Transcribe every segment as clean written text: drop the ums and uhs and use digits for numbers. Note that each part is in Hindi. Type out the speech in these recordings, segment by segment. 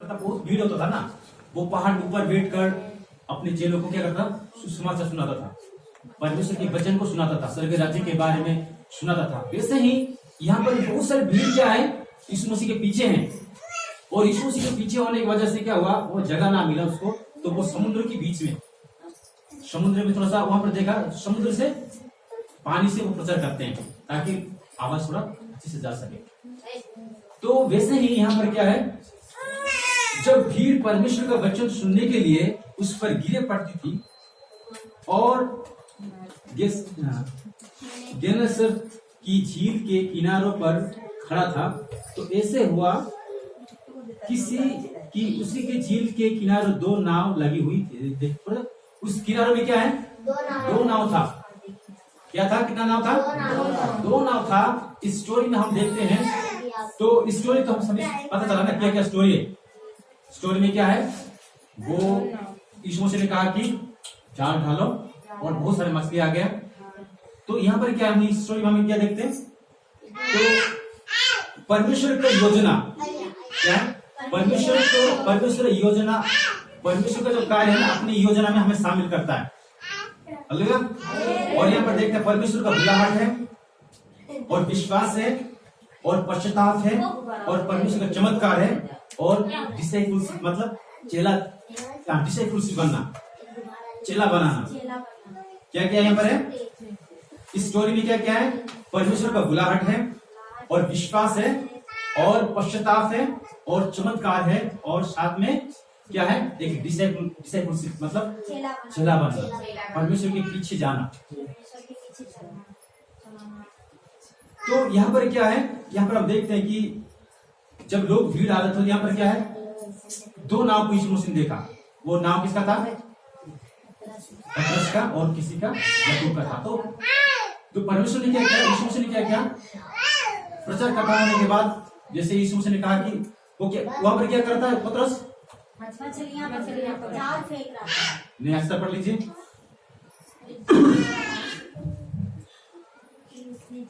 मतलब बहुत भीड़ होता था ना, वो पहाड़ के ऊपर बैठ कर अपने चेलों को क्या करता, सुसमाचार सुनाता था, परमेश्वर के वचन को सुनाता था, स्वर्ग राज्य के बारे में सुनाता था। वैसे ही यहाँ पर बहुत सारे भीड़ क्या है, यीशु मसीह के पीछे हैं, और यीशु मसीह के पीछे होने की वजह से क्या हुआ, वो जगह ना मिला उसको, तो वो समुद्र के बीच में, समुद्र में थोड़ा सा वहां पर देखा, समुद्र से पानी से वो प्रचार करते हैं ताकि आवाज थोड़ा अच्छे से जा सके। तो वैसे ही यहाँ पर क्या है, जब भीड़ परमेश्वर का वचन सुनने के लिए उस पर गिरे पड़ती थी और गेनेसर की झील के किनारों पर खड़ा था, तो ऐसे हुआ उसी के झील के किनारे दो नाव लगी हुई थी। उस किनारे में क्या है, दो नाव था। क्या था, कितना नाव था, दो नाव था। इस स्टोरी में हम देखते हैं, तो स्टोरी तो हम सभी पता चला ना क्या क्या स्टोरी है। स्टोरी में क्या है, वो यीशु मसीह ने कहा कि जाल ढालो और बहुत सारे मछली आ गया। तो यहाँ पर क्या, हम इस स्टोरी में हम क्या देखते हैं, तो परमेश्वर का योजना क्या है, परमेश्वर योजना, परमेश्वर का जो कार्य है ना, अपनी योजना में हमें शामिल करता है। और यहाँ पर देखते हैं परमेश्वर का बुलाहट है और विश्वास है और पश्चाताप है और परमेश्वर का चमत्कार है और डिसाइपुलशिप, मतलब चेला, डिसाइपुलशिप बनना, चेला बनाना। क्या क्या यहाँ पर है इस स्टोरी में, क्या क्या है, परमेश्वर का बुलाहट है और विश्वास है और पश्चाताप है और चमत्कार है और साथ में क्या है, एक डिसाइपुलशिप, मतलब चेला बनना, परमेश्वर के पीछे जाना। तो यहाँ पर क्या है, यहाँ पर हम देखते हैं कि जब लोग भीड़ आ रहे थे, यहाँ पर क्या है, दो नाव को यीशु मसीह ने देखा। वो नाव किसका था, पतरस का और किसी का, याकूब का था। तो परमेश्वर ने क्या किया, यीशु मसीह ने क्या किया, प्रचार करता होने के बाद, जैसे यीशु मसीह ने कहा कि वो क्या, वहां पर क्या करता है पतरस, जाल फेंक रहा था। नहीं, अक्सर पढ़ लीजिए,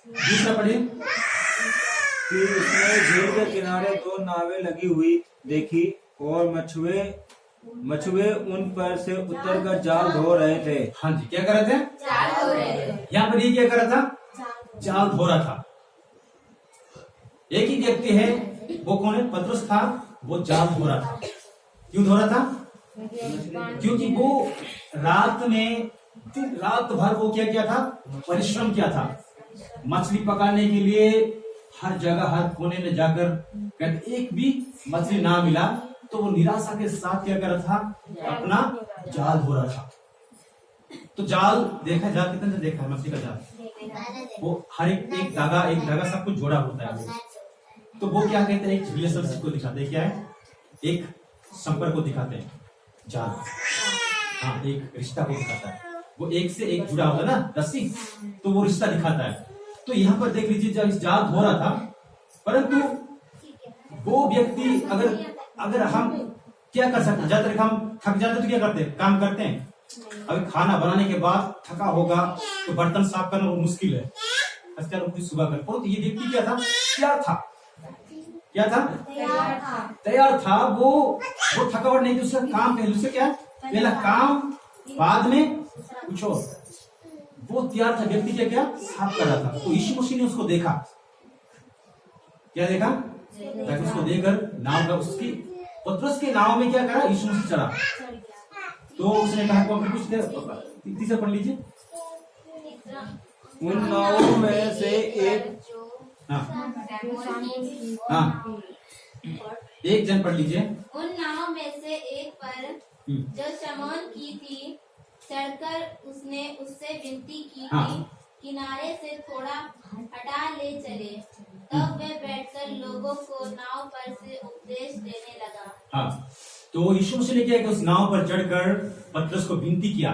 दूसरा पढ़िए। फिर उसने झील के किनारे दो नावें लगी हुई देखी और मछुए उन पर से उतर कर जाल धो रहे थे। हाँ जी, क्या कर रहे थे, जाल धो रहे थे। यहाँ पर ये क्या कर रहा था, जाल धो रहा था। एक ही व्यक्ति है, वो कौन है, पतरस था, वो जाल धो रहा था। क्यों धो रहा था, क्योंकि वो रात भर वो क्या था, परिश्रम किया था, मछली पकड़ने के लिए हर जगह, हर कोने में जाकर, कहते एक भी मछली ना मिला तो वो निराशा के साथ क्या कर रहा था, अपना जाल धो रहा था। तो जाल देखा, जाल कितने से देखा है, मछली का जाल, वो हर एक धागा सब कुछ जोड़ा होता है वो। तो वो क्या कहते हैं, एक रिलेशनशिप को दिखाते हैं, क्या है, एक संपर्क को दिखाते हैं जाल, हाँ, एक रिश्ता को दिखाता है, वो एक से एक जुड़ा होता है ना, रस्सी, तो वो रिश्ता दिखाता है। तो यहाँ पर देख लीजिए, जब इस जाल धो रहा था, परंतु वो व्यक्ति, अगर हम क्या कर सकते हैं, ज्यादातर हम थक जाते तो क्या करते हैं, काम करते हैं। अगर खाना बनाने के बाद थका होगा तो बर्तन साफ करना मुश्किल है, सुबह कर। तो ये व्यक्ति क्या था, तैयार था। वो थकावट नहीं थी, उसका काम पहले, उससे क्या, पहला काम बाद में कुछ और, वो तैयार था। व्यक्ति क्या साफ कर रहा था। तो यीशु मसीह ने उसको देखा, क्या देखा, ताकि उसको देखकर नाव का, उसकी पतरस के नाव में क्या करा, यीशु मसीह चढ़ा। तो उसने कहा, कुछ तीसरा पढ़ लीजिए। उन नावों में से एक, हाँ, एक जन पढ़ लीजिए। उन नाव में से एक पर जो शमौन की थी, चढ़कर उसने उससे विनती की कि किनारे से थोड़ा हटा ले चले। तब वे बैठकर लोगों को नाव पर से उपदेश देने लगा। हाँ, तो यीशु मसीह ने क्या कि उस नाव पर चढ़कर पतरस को विनती किया,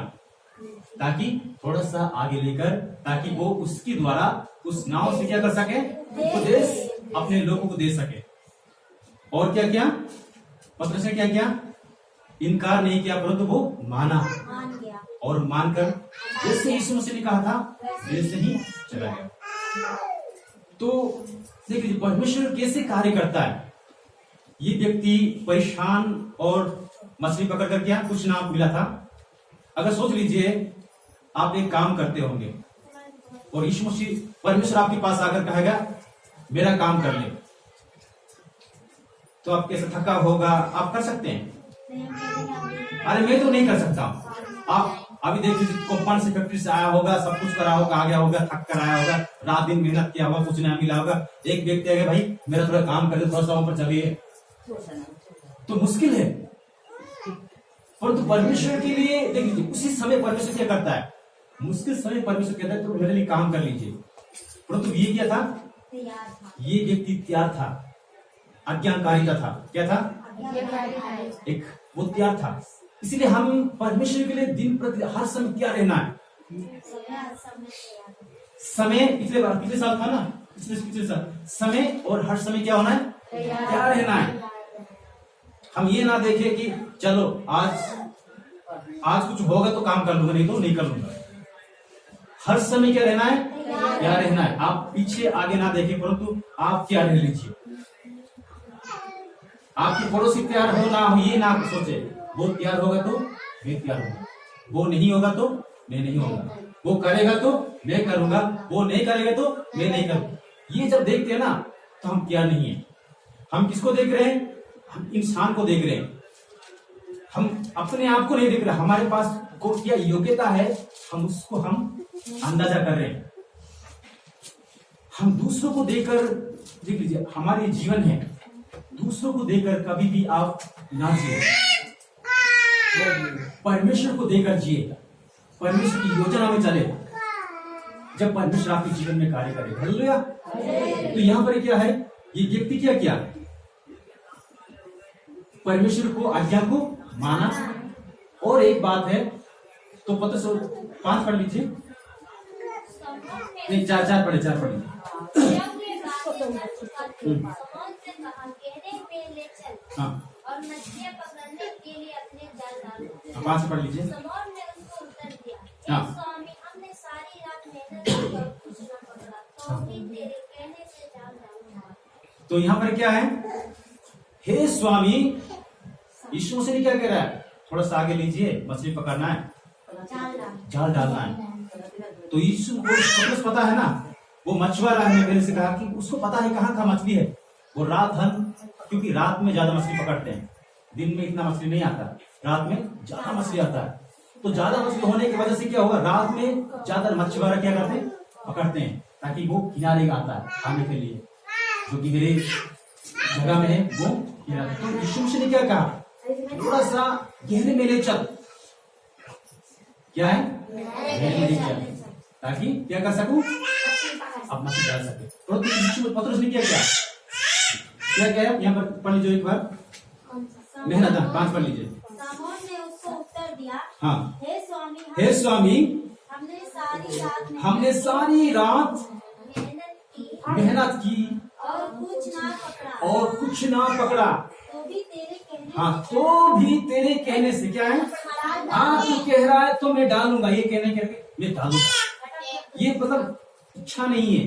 ताकि थोड़ा सा आगे लेकर, ताकि वो उसके द्वारा उस नाव से क्या कर सके, उपदेश अपने लोगों को दे सके। और क्या किया, पतरस ने क्या किया, इनकार नहीं किया, परंतु वो माना और मानकर जैसे यीशु मसीह ने कहा था वैसे ही चला गया। तो देखिए परमेश्वर कैसे कार्य करता है, ये व्यक्ति परेशान और मछली पकड़ कर क्या कुछ ना मिला था। अगर सोच लीजिए आप एक काम करते होंगे और यीशु मसीह परमेश्वर आपके पास आकर कहेगा मेरा काम कर ले, तो आप कैसे थका होगा? आप कर सकते हैं? अरे मैं तो नहीं कर सकता। आप अभी देख लीजिए, कंपनी से फैक्ट्री से आया होगा, सब कुछ करा होगा, आ गया होगा, थक कर आया होगा, रात दिन मेहनत किया होगा, कुछ नहीं मिला होगा। एक व्यक्ति आएगा भाई मेरा थोड़ा काम कर दे, थोड़ा सा वहां पर चलिए, तो मुश्किल है। परंतु परमेश्वर के लिए देख लीजिए, उसी समय परमेश्वर क्या करता है, मुश्किल समय परमेश्वर कहता है तो मेरे लिए काम कर लीजिए। परंतु ये क्या था, ये व्यक्ति तैयार था, आज्ञाकारिता था। क्या था? एक वो तैयार था। इसीलिए हम परमेश्वर के लिए दिन प्रति हर समय क्या रहना है। समय पिछले साल था ना, पिछले साल समय और हर समय क्या होना है, क्या रहना है। हम ये ना देखें कि चलो आज कुछ होगा तो काम कर लूंगा, नहीं तो नहीं कर लूंगा। हर समय क्या रहना है, क्या रहना है। आप पीछे आगे ना देखें, परंतु आप क्या रह लीजिए। आपकी पड़ोसी तैयार हो ना हो ये ना सोचे, वो तैयार होगा तो मैं तैयार होगा, वो नहीं होगा तो मैं नहीं होगा, वो करेगा तो मैं करूंगा, वो नहीं करेगा तो मैं नहीं करूंगा। ये जब देखते हैं ना तो हम क्या नहीं है। हम किसको देख रहे हैं? हम इंसान को देख रहे हैं, हम अपने आप को नहीं देख रहे। हमारे पास को क्या योग्यता है, हम उसको हम अंदाजा कर रहे हैं। हम दूसरों को देखकर, देख लीजिए हमारे जीवन है, दूसरों को देखकर कभी भी आप ना जिए, परमेश्वर को देखकर जिए, परमेश्वर की योजना में चले। जब परमेश्वर आपके जीवन में कार्य करे, हालेलुया। तो यहाँ पर क्या है, ये व्यक्ति क्या किया, परमेश्वर को आज्ञा को माना। और एक बात है, तो पता 5 पढ़ लीजिए, नहीं 4 पढ़े 4 पढ़ लीजिए। हाँ, और मछलियां पकड़ने के लिए अपने जाल डालो। 5 पढ़ लीजिए। समौन ने उसको उत्तर दिया, हाँ। स्वामी हमने सारी रात मेहनत की और कुछ न पकड़ा, तो भी तेरे कहने से जाल डालूंगा। तो यहाँ पर क्या है, हे स्वामी, यीशु से क्या कह रहा है, थोड़ा सा आगे लीजिए, मछली पकड़ना है, जाल डालना है। तो यीशु को पता है ना, वो मछुआरा है, मेरे से कहा कि उसको पता है कहाँ कहाँ मछली है। वो रात भर, क्योंकि रात में ज्यादा मछली पकड़ते हैं, दिन में इतना मछली नहीं आता, रात में ज्यादा मछली आता है। तो ज्यादा मछली होने की वजह से क्या होगा, रात में ज्यादा मछुआरा क्या करते हैं, पकड़ते हैं, ताकि वो किनारे का आता है खाने के लिए, जो कि मेरे जगह में है वो किनारे। तो यीशु ने क्या कहा, थोड़ा सा गहरे में ले चल, क्या है, गहरे में ले चल, ताकि क्या कर सकूं, अब मछली डाल सके। तो पतरस ने क्या किया, क्या क्या यहाँ पर पढ़ लीजिए एक बार, मेहनत 5 पढ़ लीजिए। समौन ने उसको उत्तर दिया, हाँ, हे स्वामी हमने सारी रात मेहनत की और कुछ ना पकड़ा, तो भी तेरे कहने हाँ, तो भी तेरे कहने से क्या है, हाँ तू कह रहा है तो मैं डालूंगा, ये कहने करके मैं डालूंगा। ये मतलब इच्छा नहीं है,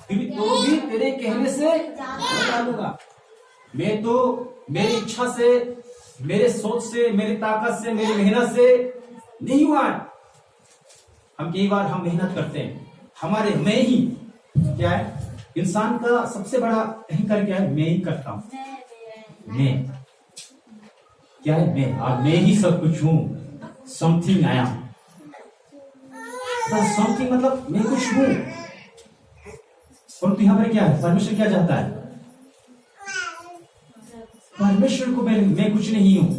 तो भी तेरे कहने से मैं डालूंगा। मैं तो मेरी इच्छा से, मेरे सोच से, मेरी ताकत से, मेरी मेहनत से नहीं हुआ है। हम कई बार हम मेहनत करते हैं, हमारे मैं ही क्या है, इंसान का सबसे बड़ा अहंकार क्या है, मैं ही करता हूं, मैं क्या है, मैं, और मैं ही सब कुछ हूं, समथिंग आया, समथिंग मतलब मैं कुछ हूं। परंतु यहाँ पर क्या है, परमेश्वर क्या चाहता है, परमेश्वर को मैं कुछ नहीं हूं।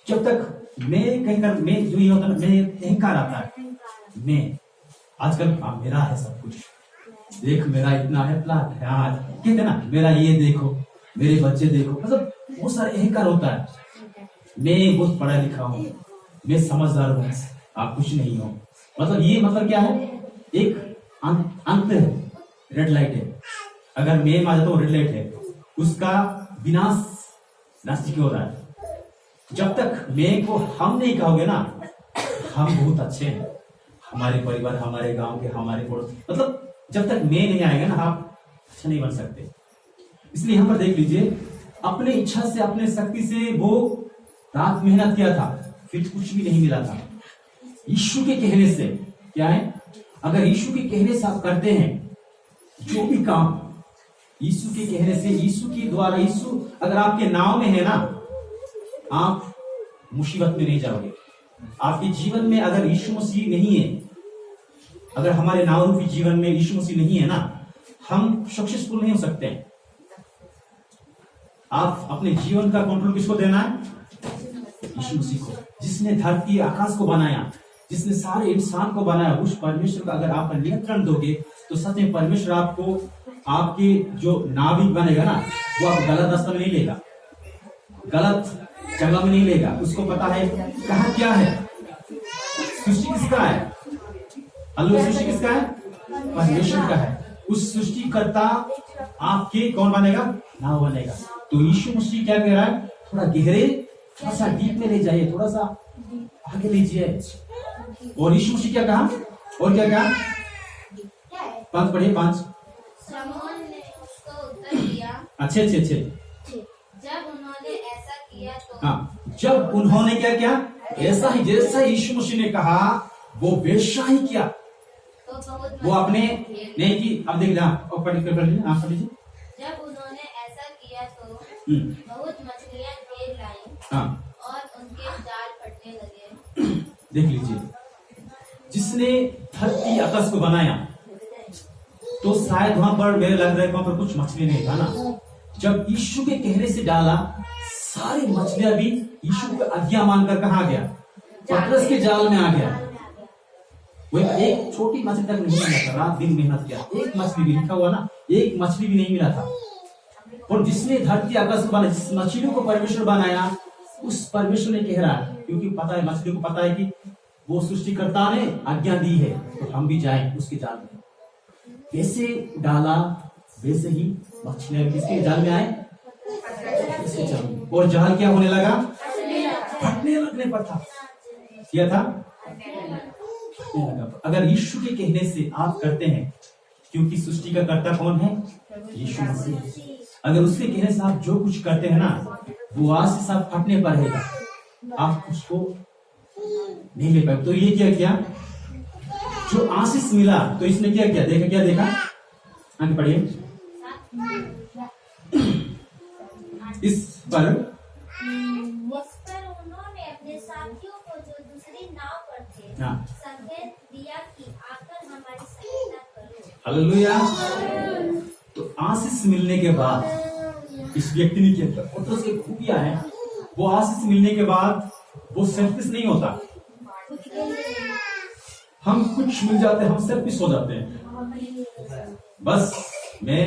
जब तक मैं कहकर, मैं जो ये होता है, मैं अहंकार आता है, मैं आजकल मेरा है सब कुछ, देख मेरा इतना है, प्लाट है, आज कहते ना मेरा ये देखो, मेरे बच्चे देखो, मतलब बहुत सारे अहंकार होता है। मैं बहुत पढ़ा लिखा हूँ, मैं समझदार हूँ, आप कुछ नहीं हो। मतलब ये मतलब क्या है, एक अंत है, रेड लाइट है। अगर मैं मान जाता हूँ रेड लाइट है, उसका विनाश नास्तिक हो रहा है। जब तक मैं को हम नहीं कहोगे ना, हम बहुत अच्छे हैं, हमारे परिवार, हमारे गांव के, हमारे पड़ोस, मतलब जब तक मैं नहीं आएगा ना, आप अच्छा नहीं बन सकते। इसलिए यहां पर देख लीजिए, अपने इच्छा से अपने शक्ति से वो रात मेहनत किया था, फिर कुछ भी नहीं मिला था। यीशु के कहने से क्या है, अगर यीशु के कहने से आप करते हैं जो भी काम, यीशु के कहने से, यीशु के द्वारा, यीशु अगर आपके नाव में है ना, आप मुसीबत में नहीं जाओगे। आपके जीवन में अगर यीशु मसीह नहीं है, अगर हमारे नाव रूपी जीवन में यीशु मसीह नहीं है ना, हम सक्सेसफुल नहीं हो सकते हैं। आप अपने जीवन का कंट्रोल किसको देना है? यीशु मसीह को, जिसने धरती आकाश को बनाया, जिसने सारे इंसान को बनाया। उस परमेश्वर का अगर आप नियंत्रण दोगे तो सच में परमेश्वर आपको, आपके जो नाविक बनेगा ना, वो आप गलत रास्ता में नहीं लेगा, गलत जगह में नहीं लेगा। उसको पता है कहाँ क्या है। सृष्टि किसका है? अल्लाह, सृष्टि किसका है? परमेश्वर का है। उस सृष्टिकर्ता आपके कौन बनेगा? नाव बनेगा। तो यीशु मसीह क्या कह रहा है? थोड़ा गहरे, थोड़ा सा डीप में ले जाइए, थोड़ा सा आगे लीजिए। और यीशु मसीह क्या कहा? और क्या कहा? 5 पढ़िए, 5। शमौन ने उसको उत्तर दिया, अच्छे। जब उन्होंने ऐसा किया तो हाँ, जब उन्होंने क्या किया? ऐसा ही, जैसा यीशु मसीह ने कहा वो वैसा ही किया। तो बहुत वो अपने मछलियाँ नहीं की। अब देख लीजिए, आप पढ़ लीजिए। जब उन्होंने ऐसा किया तो हम्म, बहुत मछलियाँ ढेर लाई हाँ, और उनके जाल फटने लगे। देख लीजिए, जिसने धरती आकाश को बनाया तो शायद वहां पर मेरे लग रहा है वहां पर कुछ मछली नहीं था ना। जब यीशु के कहने से डाला, सारी मछलियां भी यीशु को आज्ञा मानकर कहाँ गया? पतरस के जाल में आ गया। वो एक छोटी मछली तक नहीं मिला था, रात दिन मेहनत किया, एक मछली भी, लिखा हुआ ना, एक मछली भी नहीं मिला था। और जिसने धरती आकाश को बनाया, जिस मछलियों को परमेश्वर बनाया, उस परमेश्वर ने कह रहा है, क्योंकि पता है, मछली को पता है कि वो सृष्टिकर्ता ने आज्ञा दी है, तो हम भी जाएं उसके जाल में। कैसे डाला वैसे ही मछलियां किसके जाल में आए? इसके जाल में। और जाल क्या होने लगा? फटने लगने पर था। क्या था? अगर यीशु के कहने से आप करते हैं, क्योंकि सृष्टि का कर्ता कौन है? यीशु मसीह। अगर उसके कहने से आप जो कुछ करते हैं ना, वो आज से सब फटने पर रहेगा, आप उसको नहीं ले पाए। तो ये क्या किया? जो आशीष मिला, तो इसने क्या किया? क्या देखा? आगे पढ़िए। इस पर उन्होंने अपने साथियों को जो दूसरी नाव पर थे संकेत दिया कि आकर हमारी सहायता करो। हालेलुया। तो आशीष मिलने के बाद इस व्यक्ति ने क्या किया? तो उसकी खूबियां है, वो आशीष मिलने के बाद वो सेल्फिश नहीं होता। हम कुछ मिल जाते हैं, हम सेल्फिश हो जाते हैं, बस मैं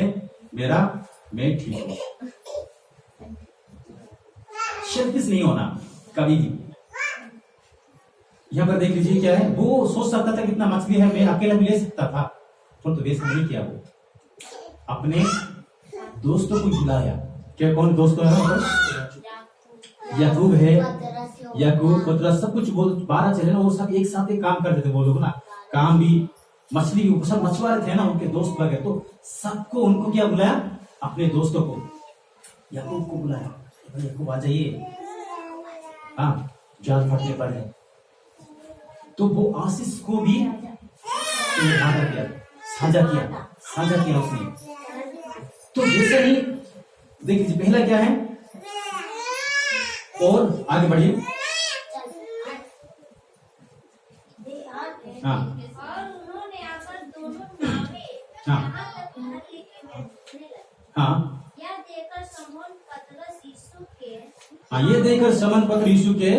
ठीक हूं। सेल्फिश नहीं होना कभी भी। यहाँ पर देख लीजिए क्या है, वो सोच सकता था कितना मछली है, मैं अकेला भी ले सकता था, तो वैसा नहीं किया। वो अपने दोस्तों को बुलाया। क्या कौन दोस्तों है? याकूब है, याकूब, पतरस, सब कुछ वो 12 चले ना, वो सब एक साथ ही काम करते थे। वो लोग ना काम भी, मछली भी, सब मछुआरे थे ना, उनके दोस्त वगैरह, तो सबको, उनको क्या बुलाया? अपने दोस्तों को, याकूब को बुलाया, याकूब आ जाइए, हाँ, जाल फटने पर है। तो वो आशीष को भी साझा किया उसने। तो जैसे ही देख लीजिए, पहला क्या है? और आगे बढ़िए। हाँ, और उन्होंने आकर दोनों नावें हाँ, यहाँ तक भर ली कि वे डूबने लगे। हाँ, यह देखकर शमौन पतरस यीशु के हाँ, ये देखकर शमौन पतरस यीशु के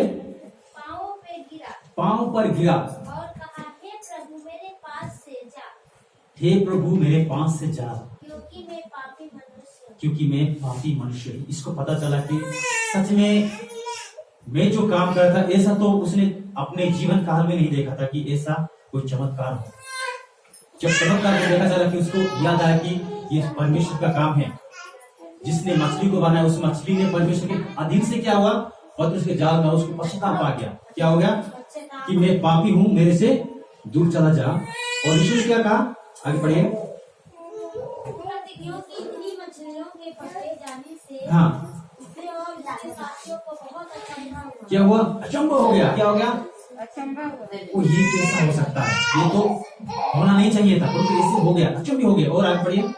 पांव पर गिरा और कहा, हे प्रभु मेरे पास से जा, हे प्रभु मेरे पास से जा, क्योंकि मैं पापी मनुष्य हूँ। क्योंकि मैं पापी मनुष्य हूँ। इसको पता चला कि सच में मैं जो काम करता था, ऐसा तो उसने अपने जीवन काल में नहीं देखा था कि ऐसा कोई चमत्कार हो। जब चमत्कार को देखा चला कि उसको याद आया कि ये परमेश्वर का काम है, जिसने मछली को बनाया, उस मछली ने परमेश्वर के अधीन से क्या हुआ? और उसके जाल में उसको पश्चाताप आ गया। क्या हो गया? कि मैं पापी हूं, मेरे से दूर चला जा। और यीशु ने क्या कहा? आगे पढ़िए। क्योंकि इतनी मछलियों के पकड़े जाने से हाँ उसे और उसके साथियों को बहुत अचंभा हुआ। क्या हुआ? अचंभ हो गया। क्या हो गया? वो ये कैसा हो सकता है? ये तो होना नहीं चाहिए था, परंतु ऐसे हो गया, अचंभ हो गया। और आगे बढ़िए। और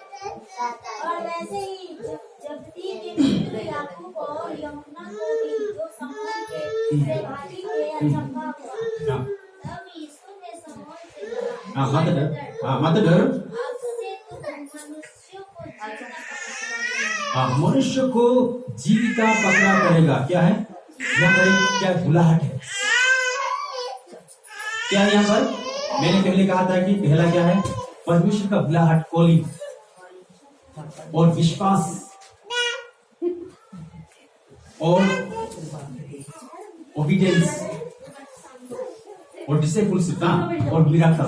वैसे ही जब्ती के पुत्र याकूब और यमुना को भी जो समूह के सहभागी थे अचंभा हुआ। हाँ तब यीशु ने समूह से कहा, हाँ, मत डर, हाँ मत डर। अब से तुम मनुष्यों को जीविता पकड़ना। हाँ, मनुष्य को जीविता पकड़ा पड़ेगा। क्या है यहाँ पर? क्या बुलाहट है? क्या है यहाँ पर? मैंने पहले कहा था कि पहला क्या है? परमेश्वर का बुलाहट, कॉलिंग और विश्वास और ओबीडियंस और डिसिप्लिनशिप और मिराकल।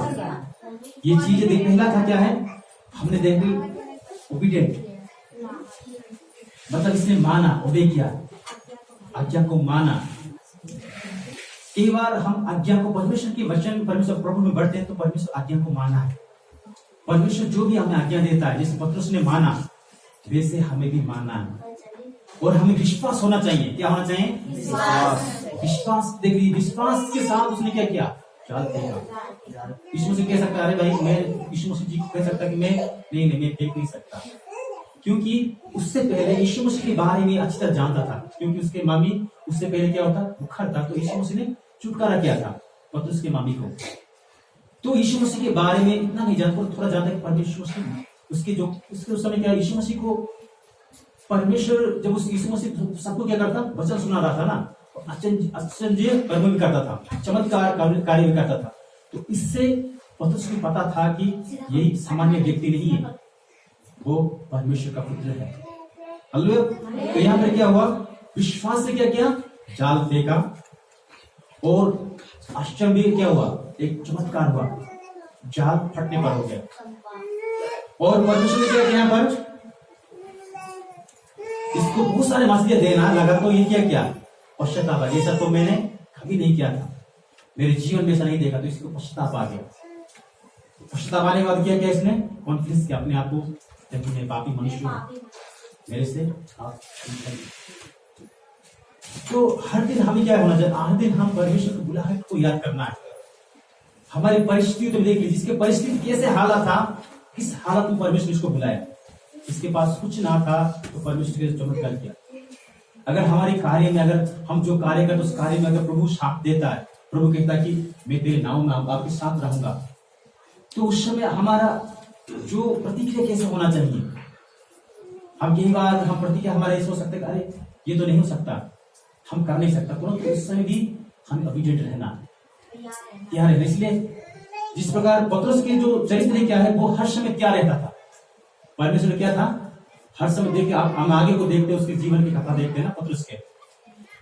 ये चीजें देख, पहला था क्या है? हमने देखी ओबीडियंट, मतलब इसने माना, ओबे किया, आज्ञा को माना। कई बार हम आज्ञा को, परमेश्वर की वचन, परमेश्वर प्रभु में बढ़ते हैं तो परमेश्वर आज्ञा को माना है। परमेश्वर जो भी हमें आज्ञा देता है, जैसे पतरस ने माना, वैसे हमें भी मानना है और हमें विश्वास होना चाहिए। क्या होना चाहिए? विश्वास। देखिए, विश्वास के साथ उसने क्या किया? चाल फेंका। यीशु मसीह कह सकता है, अरे भाई मैं, यीशु मसीह जी को कह सकता कि मैं मैं फेंक नहीं सकता, क्योंकि उससे पहले यीशु मसीह के बारे में अच्छी तरह जानता था, क्योंकि उसके मामी उससे पहले क्या होता? बुखार था, तो यीशु मसीह ने छुटकारा किया था पतरस के मामी को। तो यीशु मसीह के बारे में इतना नहीं जानता, थोड़ा जानता है। परमेश्वर मसीह उसके जो उसके उस समय क्या, यीशु मसीह को परमेश्वर, जब उस यीशु मसीह सबको क्या करता? वचन सुना रहा था ना, आश्चर्य कर्म भी करता था, चमत्कार कार्य भी करता था। तो इससे पतरस को पता था कि यही सामान्य व्यक्ति नहीं है, वो परमेश्वर का पुत्र है। हालेलुया। तो यहाँ पर क्या हुआ? विश्वास से क्या किया? जाल फेंका और आश्चर्य क्या हुआ? एक चमत्कार हुआ, जाल फटने पर हो गया। और परमेश्वर ने क्या किया? यहाँ पर इसको बहुत सारे मछलियां देना लगा, तो ये क्या किया? पश्चाताप। ऐसा तो मैंने कभी नहीं किया था, मेरे जीवन में ऐसा नहीं देखा, तो इसको पश्चाताप आ गया। पश्चाताप आने के बाद क्या किया? इसने कॉन्फिडेंस किया अपने आप को, जबकि मैं पापी मनुष्य हूं, मेरे से आप। तो हर दिन हमें क्या होना चाहिए? हर दिन हम परमेश्वर की बुलाहट को याद करना है। हमारी परिस्थिति तो देख लीजिए, जिसके परिस्थिति कैसे हालत था, किस हालत में परमेश्वर इसको बुलाया। इसके पास कुछ ना था तो परमेश्वर ने चमत्कार किया। अगर हमारे कार्य में, अगर हम जो कार्य करते उस कार्य में अगर प्रभु साथ देता है, प्रभु कहता है कि मैं तेरे नाम में आपके साथ रहूंगा, तो उस समय हमारा जो प्रतिक्रिया कैसे होना चाहिए? हम कई बार हम प्रतिक्रिया हमारा ऐसा हो सकता है, अरे ये तो नहीं हो सकता, हम कर नहीं सकता, परंतु उस समय भी हमें ऑबिडिएंट रहना, तैयार रहना। इसलिए जिस प्रकार पतरस के जो चरित्र क्या है, वो हर समय तैयार रहता था। परमेश्वर क्या था? हर समय देखिए, आप हम आगे को देखते हैं, उसके जीवन की कथा देखते हैं ना पतरस के,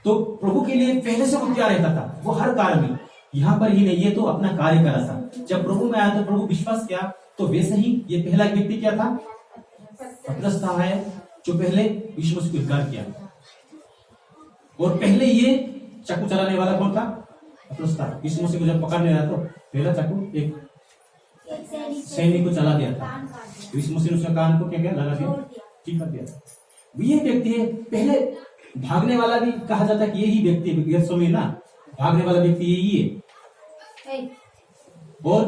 तो प्रभु के लिए पहले से वो तैयार रहता था। वो हर कार्य में, यहाँ पर ही नहीं, ये तो अपना कार्य कर रहा था। जब प्रभु में आया तो प्रभु विश्वास किया, तो वैसे ही ये पहला व्यक्ति क्या था? पतरस था, है जो पहले यीशु मसीह को इनकार किया। और पहले ये चाकू चलाने वाला कौन था? पतरस था। यीशु मसीह को जब पकड़ने आया तो पहला चाकू एक सैनिक को चला दिया था। यीशु मसीह ने उसका कान को क्या क्या लगा दिया, ठीक कर दिया। ये व्यक्ति है। पहले भागने वाला भी कहा जाता है कि यही व्यक्ति है, ना भागने वाला व्यक्ति यही है, और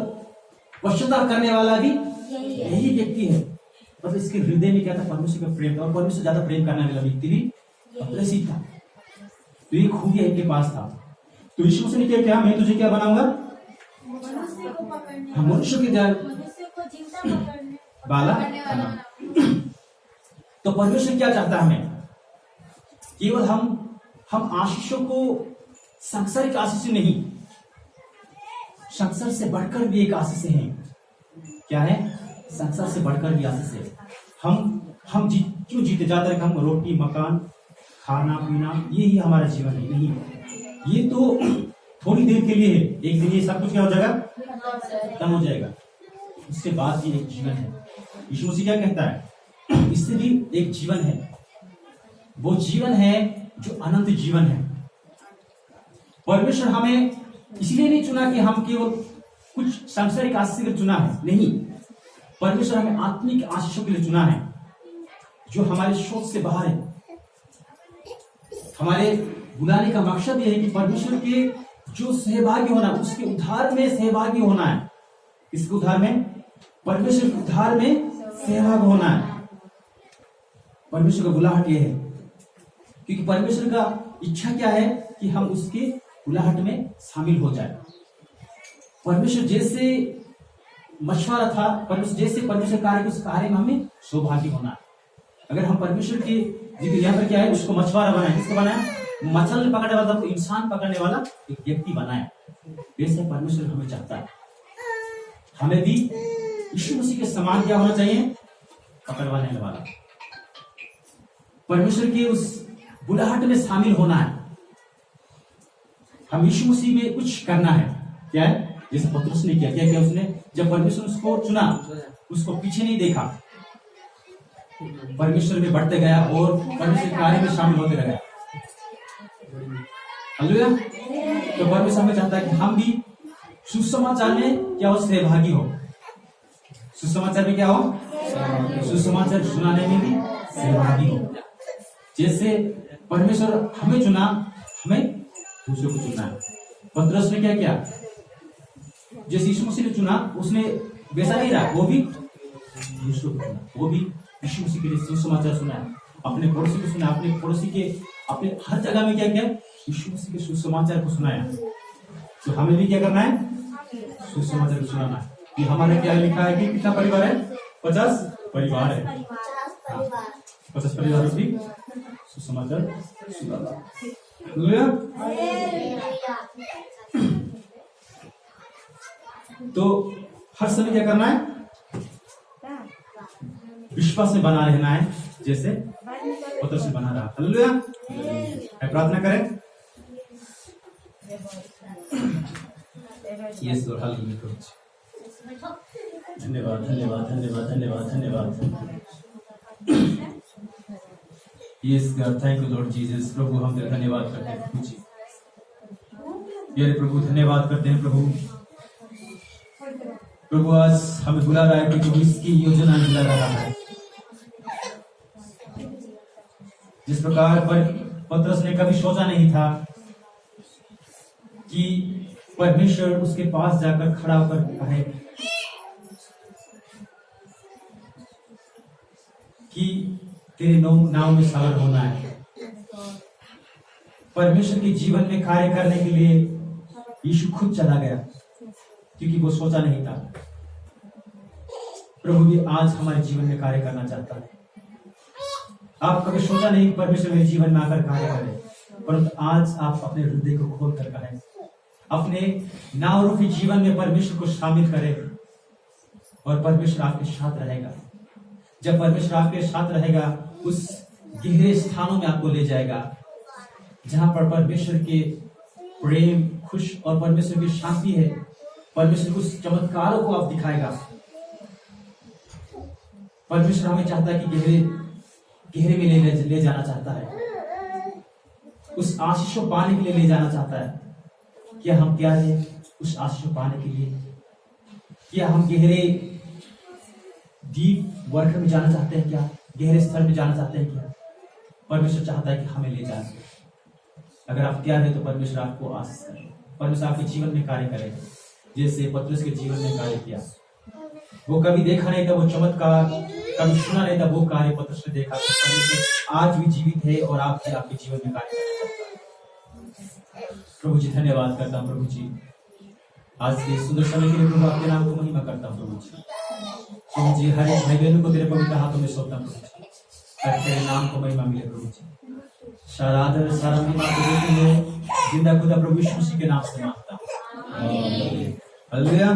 पश्चाताप करने वाला भी यही व्यक्ति है। मतलब इसके हृदय में क्या था? परमेश्वर का प्रेम था, और परमेश्वर ज्यादा प्रेम करने वाला व्यक्ति भी पतरस ही था। तो ये खूबियां इनके पास था। तो यीशु मसीह ने क्या किया? मैं तुझे क्या बनाऊंगा? मनुष्य के बाला। तो परमेश्वर क्या चाहता है हमें? केवल हम आशीषों को सांसारिक आशीष नहीं, संसार से बढ़कर भी एक आशीष है। क्या है? संसार से बढ़कर भी आशीष है। हम क्यों जीते जाते हैं? हम रोटी मकान खाना पीना ये ही हमारा जीवन है? नहीं, ये तो थोड़ी देर के लिए है। एक दिन ये सब कुछ क्या हो जाएगा? खत्म हो जाएगा। इसके बाद भी एक जीवन है। यीशु मसीह क्या कहता है? इससे भी एक जीवन है। वो जीवन है जो अनंत जीवन है। परमेश्वर हमें इसलिए नहीं चुना कि हम केवल कुछ सांसारिक आशीष के लिए चुना है, नहीं। परमेश्वर हमें आत्मिक आशीषों के लिए चुना है। जो हमारे सोच से बाहर है। हमारे बुलाने का मकसद यह है कि परमेश्वर के जो सहभागी होना, उसके उद्धार में सहभागी होना है। इसके उद्धार में, परमेश्वर के उद्धार में सहभागी होना है। परमेश्वर का बुलाहट यह है, क्योंकि परमेश्वर का इच्छा क्या है कि हम उसके बुलाहट में शामिल हो जाए। परमेश्वर जैसे मछुआरा था, परमेश्वर कार्य उस कार्य में हमें सौभाग्य होना है। अगर हम परमेश्वर के यहाँ पर क्या है, उसको मछुआरा बनाए, किसको बनाया? मछली पकड़ने वाला, तो इंसान पकड़ने वाला एक व्यक्ति बनाया। वैसे परमेश्वर हमें चाहता है, हमें भी यीशु मसीह के समान क्या होना चाहिए? पकड़वाने वाला। परमेश्वर के उस बुलाहट में शामिल होना है। हम यीशु मसीह में कुछ करना है। क्या है? जैसे पतरस ने किया। क्या किया उसने? जब परमेश्वर उसको चुना, उसको पीछे नहीं देखा, परमेश्वर में बढ़ते गया और परमेश्वर के कार्य में शामिल होते गया। हालेलुया। तो परमेश्वर हमें चाहता है कि हम भी सुसमाचार में क्या हो? सहभागी हो। सुसमाचार में क्या हो? सुसमाचार सुनाने में भी सहभागी हो। जैसे परमेश्वर हमें चुना, हमें दूसरों को चुनना है। पतरस ने क्या किया? जैसे यीशु मसीह ने चुना, उसने वैसा नहीं रहा, वो भी दूसरों को चुना। वो भी यीशु मसीह के लिए सुसमाचार सुनाया, अपने पड़ोसी को सुना, अपने पड़ोसी के अपने हर जगह में क्या किया? यीशु मसीह के सुसमाचार को सुनाया। तो हमें भी क्या करना है? सुसमाचार को सुनाना है। ये हमारा क्या लिखा है कि कितना परिवार है? 50 परिवार है। 50 परिवारों की सुसमाचार सुनाना। तो हर समय क्या करना है? विश्वास में बना रहना है, जैसे पतरस से बना रहा। हालेलुया। प्रार्थना करें। Yes Lord, hallelujah. धन्यवाद, धन्यवाद, धन्यवाद, धन्यवाद, धन्यवाद। Yes God, thank you Lord Jesus. प्रभु हम तेरा धन्यवाद करते हैं प्रभु जी। यार प्रभु धन्यवाद करते हैं प्रभु। प्रभु आज हमें बुला रहा है कि प्रभु इसकी योजना बुला रहा है। जिस प्रकार पर पतरस ने कभी सोचा नहीं था कि परमेश्वर उसके पास जाकर खड़ा होकर कहे कि तेरे नाव में सवार होना है। परमेश्वर के जीवन में कार्य करने के लिए यीशु खुद चला गया, क्योंकि वो सोचा नहीं था। प्रभु भी आज हमारे जीवन में कार्य करना चाहता है। आप कभी सोचा नहीं परमेश्वर मेरे जीवन में आकर कार्य करे, परंतु आज आप अपने हृदय को खोल कर कहें, अपने नाव रूपी जीवन में परमेश्वर को शामिल करें और परमेश्वर आपके साथ रहेगा। जब परमेश्वर आपके साथ रहेगा, उस गहरे स्थानों में आपको ले जाएगा, जहां पर परमेश्वर के प्रेम, खुश और परमेश्वर की शांति है। परमेश्वर उस चमत्कारों को आप दिखाएगा। परमेश्वर हमें चाहता है कि गहरे में ले जाना चाहता है, उस आशीष को पाने के लिए ले जाना चाहता है। क्या हम तैयार हैं उस आशीष को पाने के लिए? क्या हम गहरे डीप वर्क में जाना चाहते हैं? क्या गहरे स्तर में जाना चाहते हैं? क्या परमेश्वर चाहता है कि हमें ले जाए? अगर आप तैयार हैं तो परमेश्वर आपको आशीष करे, परमेश्वर आपके जीवन में कार्य करेगा, जैसे पतरस के जीवन में कार्य किया। वो कभी देखा नहीं था वो चमत्कार, कभी सुना नहीं था वो कार्य पतरस ने देखा। परमेश्वर आज भी जीवित है और आपके जीवन में कार्य करना चाहता है। प्रभु जी धन्यवाद करता हूँ प्रभु जी, आज के सुंदर समय के लिए प्रभु आपके नाम को महिमा करता हूँ प्रभु जी। प्रभु जी हर एक भाई बहनों को तेरे पवित्र हाथों में सौंपता प्रभु जी, ताकि तेरे नाम को महिमा मिले प्रभु जी। सारा आदर सारा महिमा को देते हुए जिंदा खुदा प्रभु यीशु मसीह के नाम से मांगता हूँ। हालेलुया।